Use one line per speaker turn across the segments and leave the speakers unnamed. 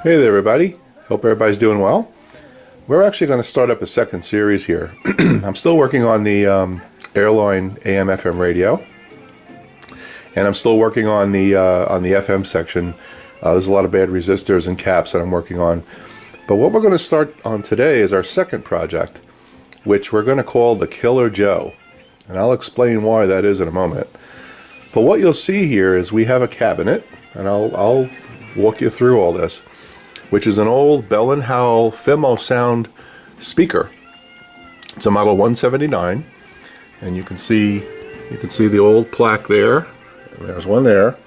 Hey there everybody, hope everybody's doing well. We're actually going to start up a second series here. I'm still working on the airline AM FM radio, and I'm still working on the FM section. There's a lot of bad resistors and caps that I'm working on. But what we're going to start on today is our second project, which we're going to call the Killer Joe. And I'll explain why that is in a moment. But what you'll see here is we have a cabinet, and I'll walk you through all this, which is an old Bell & Howell Fimo Sound speaker. It's a model 179, and you can see the old plaque there. And there's one there.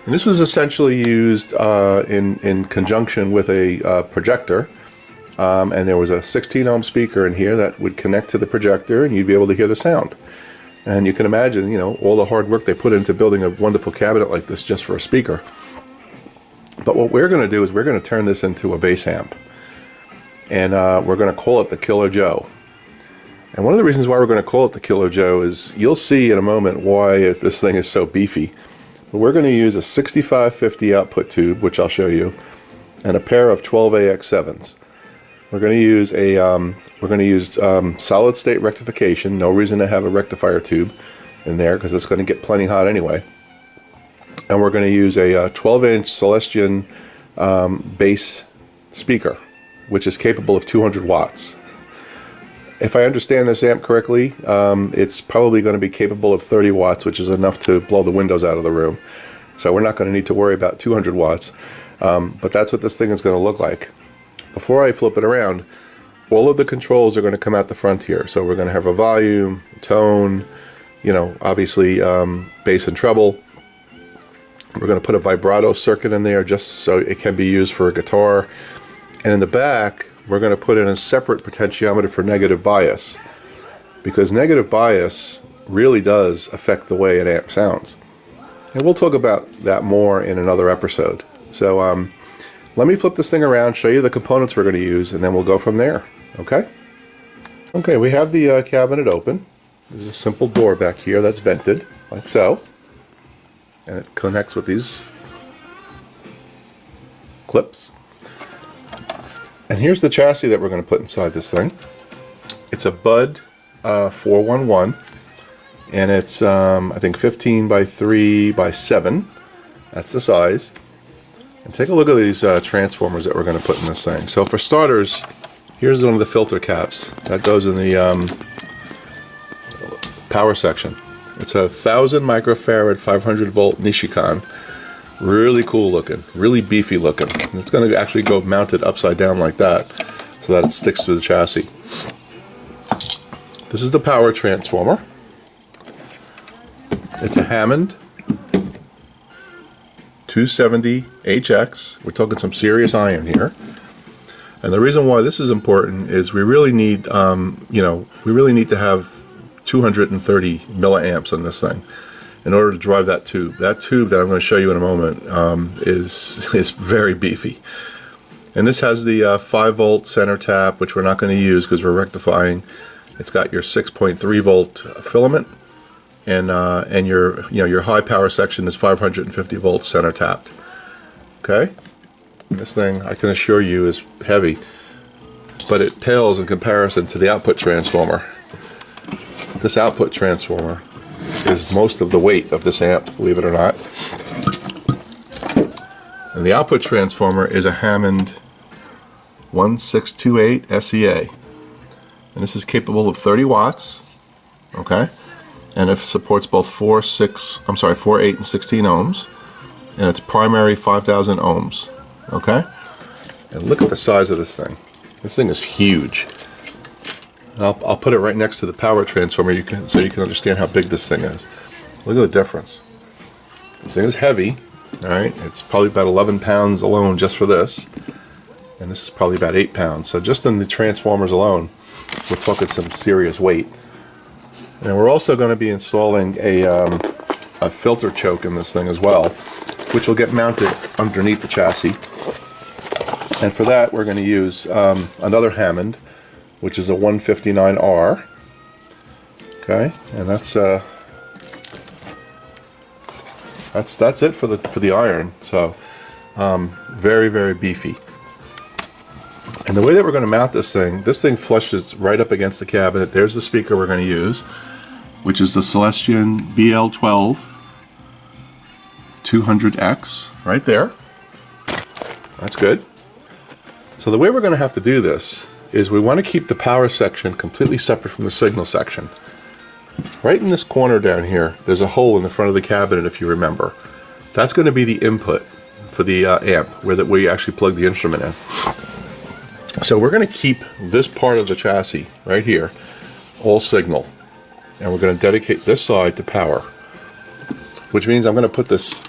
And this was essentially used in conjunction with a projector, and there was a 16 ohm speaker in here that would connect to the projector, and you'd be able to hear the sound. And you can imagine, you know, all the hard work they put into building a wonderful cabinet like this just for a speaker. But what we're going to do is we're going to turn this into a bass amp, and we're going to call it the Killer Joe. And one of the reasons why we're going to call it the Killer Joe is you'll see in a moment why this thing is so beefy. But we're going to use a 6550 output tube, which I'll show you, and a pair of 12AX7s. We're going to use solid state rectification. No reason to have a rectifier tube in there because it's going to get plenty hot anyway. And we're going to use a 12-inch Celestion bass speaker, which is capable of 200 watts. If I understand this amp correctly, it's probably going to be capable of 30 watts, which is enough to blow the windows out of the room. So we're not going to need to worry about 200 watts. But that's what this thing is going to look like. Before I flip it around, all of the controls are going to come out the front here. So we're going to have a volume, tone, you know, obviously bass and treble. We're going to put a vibrato circuit in there just so it can be used for a guitar. And in the back, we're going to put in a separate potentiometer for negative bias, because negative bias really does affect the way an amp sounds. And we'll talk about that more in another episode. So let me flip this thing around, show you the components we're going to use, and then we'll go from there. Okay? Okay, we have the cabinet open. There's a simple door back here that's vented, like so. And it connects with these clips. And here's the chassis that we're going to put inside this thing. It's a Bud 411, and it's I think 15 by 3 by 7. That's the size. And take a look at these transformers that we're going to put in this thing. So for starters, here's one of the filter caps that goes in the power section. It's a 1000 microfarad 500 volt Nishikan. Really cool looking, really beefy looking. And it's going to actually go mounted upside down like that so that it sticks to the chassis. This is the power transformer. It's a Hammond 270 HX. We're talking some serious iron here. And the reason why this is important is we really need, we really need to have 230 milliamps on this thing in order to drive that tube. That tube that I'm going to show you in a moment is very beefy. And this has the 5 volt center tap, which we're not going to use because we're rectifying. It's got your 6.3 volt filament, and your high power section is 550 volts center tapped. Okay, this thing I can assure you is heavy, but it pales in comparison to the output transformer. This output transformer is most of the weight of this amp, believe it or not. And the output transformer is a Hammond 1628 SEA. And this is capable of 30 watts, okay? And it supports both 4, 8, and 16 ohms. And it's primary 5000 ohms, okay? And look at the size of this thing. This thing is huge. And I'll put it right next to the power transformer so you can understand how big this thing is. Look at the difference. This thing is heavy, all right? It's probably about 11 pounds alone just for this. And this is probably about 8 pounds. So just in the transformers alone, we're talking some serious weight. And we're also going to be installing a filter choke in this thing as well, which will get mounted underneath the chassis. And for that, we're going to use another Hammond, which is a 159R. Okay, and that's it for the iron. So Very, very beefy. And the way that we're going to mount this thing flushes right up against the cabinet. There's the speaker we're going to use, which is the Celestion BL12 200X, right there. That's good. So the way we're going to have to do this is we want to keep the power section completely separate from the signal section. Right in this corner down here, there's a hole in the front of the cabinet, if you remember. That's going to be the input for the amp, where we actually plug the instrument in. So we're going to keep this part of the chassis right here all signal, and we're going to dedicate this side to power, which means I'm going to put this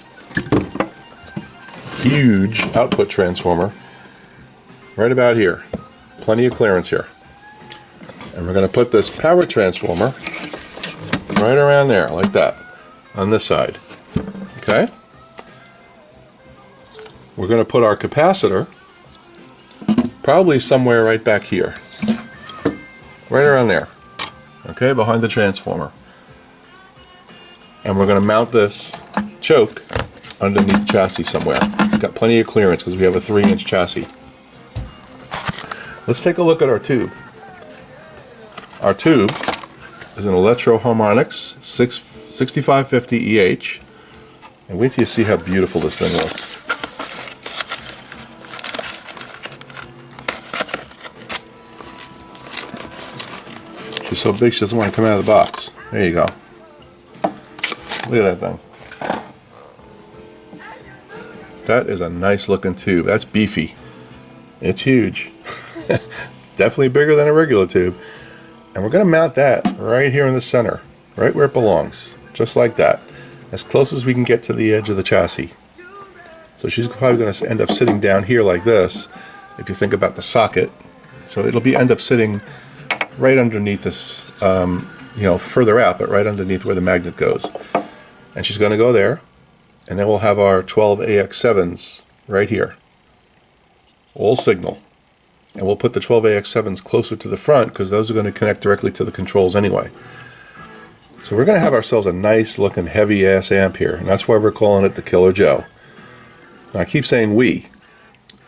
huge output transformer right about here. Plenty of clearance here. And we're going to put this power transformer right around there, like that, on this side. Okay? We're going to put our capacitor probably somewhere right back here. Right around there. Okay, behind the transformer. And we're going to mount this choke underneath the chassis somewhere. We've got plenty of clearance because we have a 3-inch chassis. Let's take a look at our tube. Our tube is an Electro Harmonics 6550 EH. And wait till you see how beautiful this thing looks. She's so big she doesn't want to come out of the box. There you go. Look at that thing. That is a nice looking tube. That's beefy. It's huge. Definitely bigger than a regular tube. And we're going to mount that right here in the center, right where it belongs, just like that, as close as we can get to the edge of the chassis. So she's probably going to end up sitting down here like this, if you think about the socket. So it'll end up sitting right underneath this, further out, but right underneath where the magnet goes. And she's going to go there, and then we'll have our 12AX7s right here, all signal. And we'll put the 12AX7s closer to the front because those are going to connect directly to the controls anyway. So we're going to have ourselves a nice looking heavy ass amp here, and that's why we're calling it the Killer Joe. Now, I keep saying we.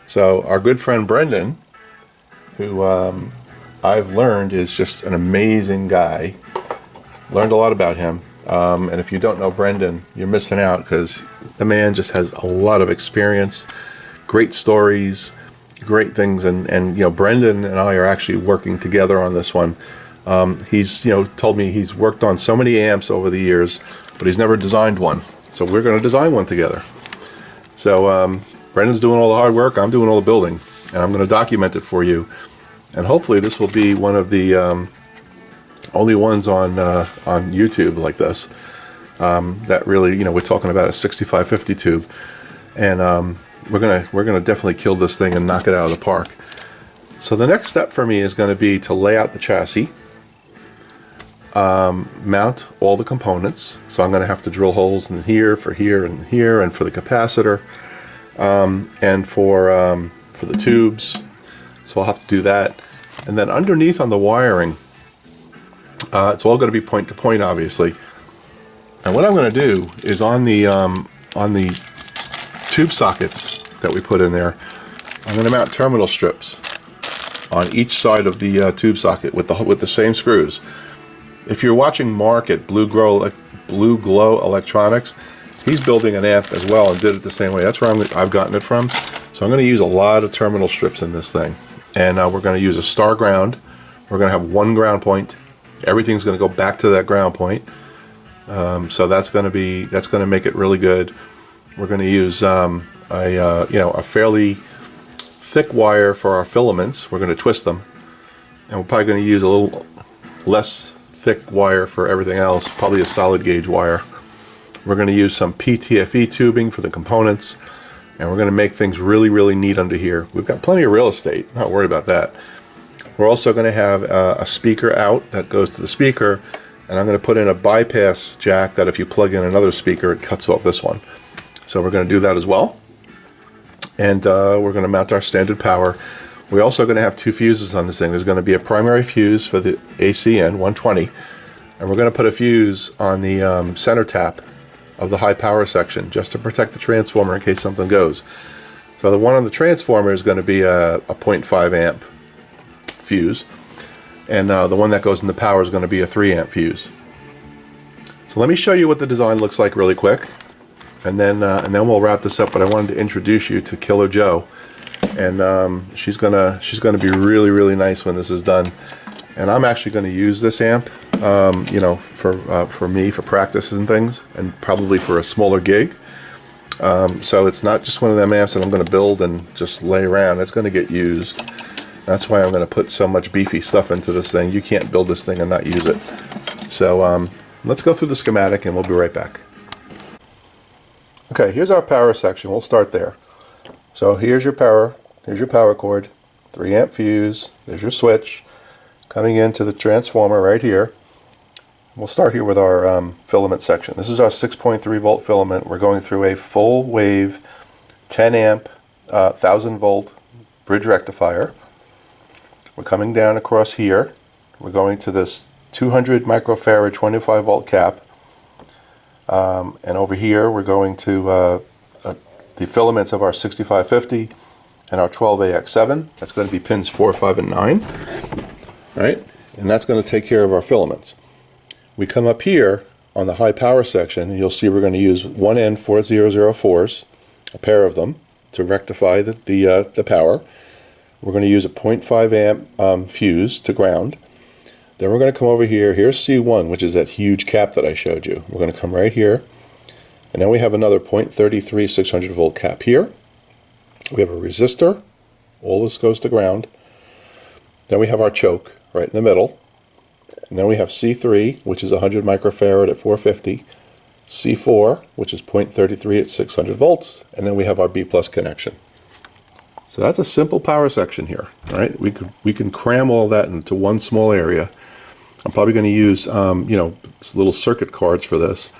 So our good friend Brendan, who I've learned is just an amazing guy. Learned a lot about him. And if you don't know Brendan, you're missing out because the man just has a lot of experience, great stories, great things, and Brendan and I are actually working together on this one. He's told me he's worked on so many amps over the years, but he's never designed one. So we're going to design one together. So Brendan's doing all the hard work, I'm doing all the building, and I'm going to document it for you. And hopefully this will be one of the only ones on YouTube like this that really, we're talking about a 6550 tube, and we're gonna definitely kill this thing and knock it out of the park. So the next step for me is going to be to lay out the chassis, mount all the components. So I'm going to have to drill holes in here, and here, and for the capacitor, and for the tubes. So I'll have to do that. And then underneath on the wiring, it's all going to be point to point, obviously. And what I'm going to do is on the tube sockets that we put in there, I'm going to mount terminal strips on each side of the tube socket with the same screws. If you're watching Mark at Blue Glow Electronics, he's building an amp as well and did it the same way. That's where I've gotten it from. So I'm going to use a lot of terminal strips in this thing. And we're going to use a star ground. We're going to have one ground point. Everything's going to go back to that ground point. So that's going to make it really good. We're going to use a fairly thick wire for our filaments. We're going to twist them, and we're probably going to use a little less thick wire for everything else. Probably a solid gauge wire. We're going to use some PTFE tubing for the components. And we're going to make things really, really neat under here. We've got plenty of real estate. Not worried about that. We're also going to have a speaker out that goes to the speaker. And I'm going to put in a bypass jack that if you plug in another speaker, it cuts off this one. So we're going to do that as well. And we're going to mount our standard power. We're also going to have two fuses on this thing. There's going to be a primary fuse for the ACN 120. And we're going to put a fuse on the center tap of the high power section just to protect the transformer in case something goes. So the one on the transformer is going to be a 0.5 amp fuse, and the one that goes in the power is going to be a 3 amp fuse. So let me show you what the design looks like really quick, and then we'll wrap this up. But I wanted to introduce you to Killer Joe, and she's gonna be really nice when this is done. And I'm actually going to use this amp, you know, for me, for practices and things, and probably for a smaller gig. So it's not just one of them amps that I'm going to build and just lay around. It's going to get used. That's why I'm going to put so much beefy stuff into this thing. You can't build this thing and not use it. So let's go through the schematic and we'll be right back. Okay, here's our power section. We'll start there. So here's your power cord, 3 amp fuse, there's your switch, coming into the transformer right here. We'll start here with our filament section. This is our 6.3 volt filament. We're going through a full wave 10 amp 1000 volt bridge rectifier. We're coming down across here. We're going to this 200 microfarad 25 volt cap. And over here we're going to the filaments of our 6550 and our 12AX7. That's going to be pins 4, 5, and 9. Right? And that's going to take care of our filaments. We come up here on the high power section, and you'll see we're going to use 1N4004s, a pair of them, to rectify the power. We're going to use a 0.5 amp fuse to ground. Then we're going to come over here. Here's C1, which is that huge cap that I showed you. We're going to come right here. And then we have another 0.33 600 volt cap here. We have a resistor. All this goes to ground. Then we have our choke right in the middle. And then we have C3, which is 100 microfarad at 450. C4, which is 0.33 at 600 volts. And then we have our B plus connection. So that's a simple power section here, right? We can cram all that into one small area. I'm probably going to use, you know, little circuit cards for this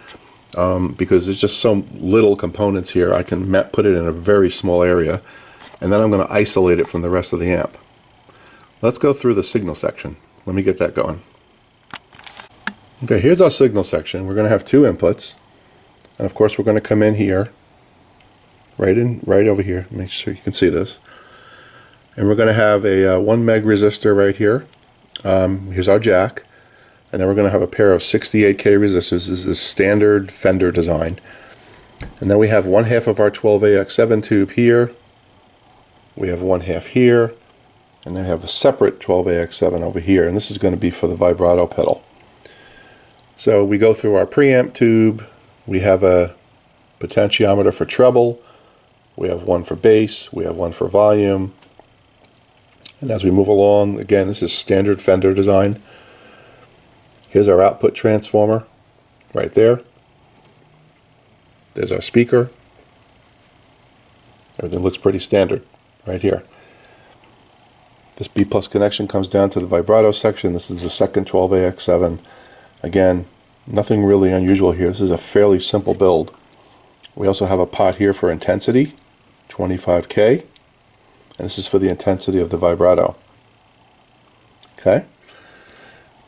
because there's just so little components here. I can put it in a very small area, and then I'm going to isolate it from the rest of the amp. Let's go through the signal section. Let me get that going. Okay, here's our signal section. We're going to have 2 inputs, and of course we're going to come in here, right over here. Make sure you can see this. And we're going to have a 1 meg resistor right here. Here's our jack, and then we're going to have a pair of 68K resistors. This is standard Fender design. And then we have 1/2 of our 12AX7 tube here. We have 1/2 here, and then we have a separate 12AX7 over here, and this is going to be for the vibrato pedal. So we go through our preamp tube. We have a potentiometer for treble. We have one for bass. We have one for volume. And as we move along, again, this is standard Fender design. Here's our output transformer right there. There's our speaker. Everything looks pretty standard right here. This B plus connection comes down to the vibrato section. This is the second 12AX7. Again, nothing really unusual here. This is a fairly simple build. We also have a pot here for intensity, 25K, and this is for the intensity of the vibrato. Okay.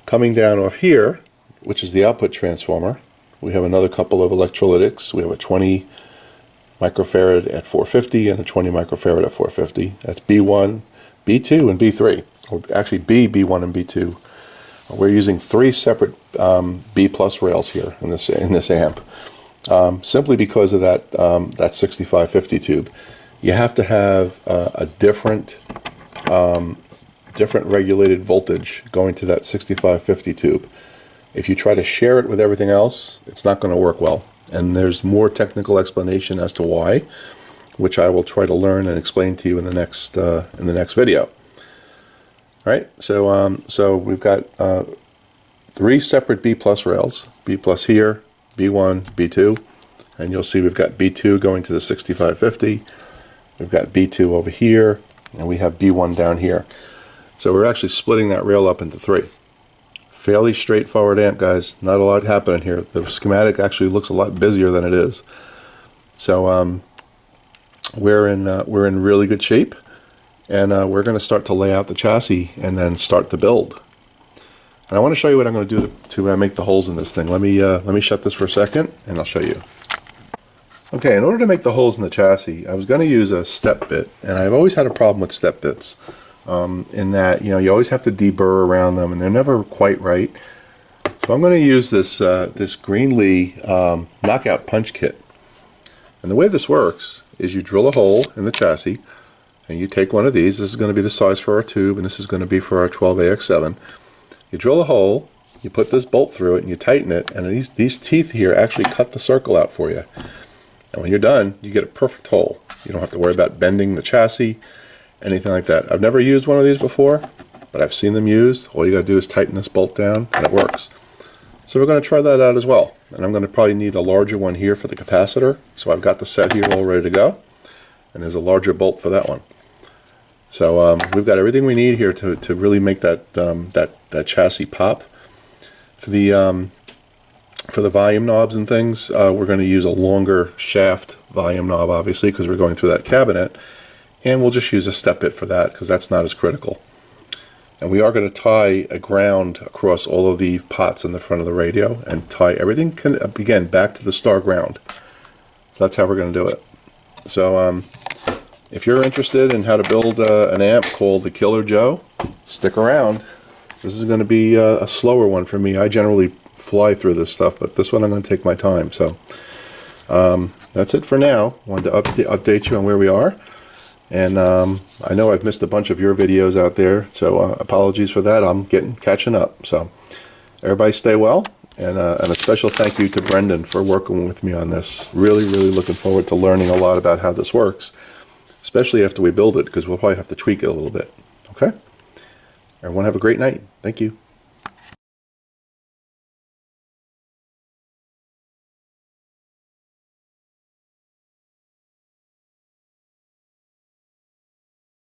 Coming down off here, which is the output transformer, we have another couple of electrolytics. We have a 20 microfarad at 450 and a 20 microfarad at 450. That's B1, B2, and B3. Or actually B1, and B2. We're using 3 separate B plus rails here in this amp, simply because of that 6550 tube. You have to have a different regulated voltage going to that 6550 tube. If you try to share it with everything else, it's not going to work well. And there's more technical explanation as to why, which I will try to learn and explain to you in the next video. Right, so we've got 3 separate B plus rails, B plus here, B1, B2, and you'll see we've got B2 going to the 6550, we've got B2 over here, and we have B1 down here. So we're actually splitting that rail up into 3. Fairly straightforward amp, guys, not a lot happening here. The schematic actually looks a lot busier than it is. So we're in really good shape. And we're going to start to lay out the chassis and then start the build. And I want to show you what I'm going to do to make the holes in this thing. Let me shut this for a second, and I'll show you. Okay, in order to make the holes in the chassis, I was going to use a step bit, and I've always had a problem with step bits, in that, you know, you always have to deburr around them, and they're never quite right. So I'm going to use this this Greenlee knockout punch kit. And the way this works is you drill a hole in the chassis, and you take one of these. This is going to be the size for our tube, and this is going to be for our 12AX7. You drill a hole, you put this bolt through it, and you tighten it, and these teeth here actually cut the circle out for you. And when you're done, you get a perfect hole. You don't have to worry about bending the chassis, anything like that. I've never used one of these before, but I've seen them used. All you got to do is tighten this bolt down, and it works. So we're going to try that out as well. And I'm going to probably need a larger one here for the capacitor. So I've got the set here all ready to go. And there's a larger bolt for that one. So we've got everything we need here to really make that that chassis pop. For the volume knobs and things, we're going to use a longer shaft volume knob, obviously, because we're going through that cabinet. And we'll just use a step bit for that, because that's not as critical. And we are going to tie a ground across all of the pots in the front of the radio and tie everything, again, back to the star ground. So that's how we're going to do it. So if you're interested in how to build an amp called the Killer Joe, stick around. This is going to be a slower one for me. I generally fly through this stuff, but this one I'm going to take my time. So that's it for now. Wanted to update you on where we are. And I know I've missed a bunch of your videos out there, so apologies for that. I'm catching up. So everybody stay well, and a special thank you to Brendan for working with me on this. Really, really looking forward to learning a lot about how this works, especially after we build it, because we'll probably have to tweak it a little bit. Okay? Everyone have a great night. Thank you.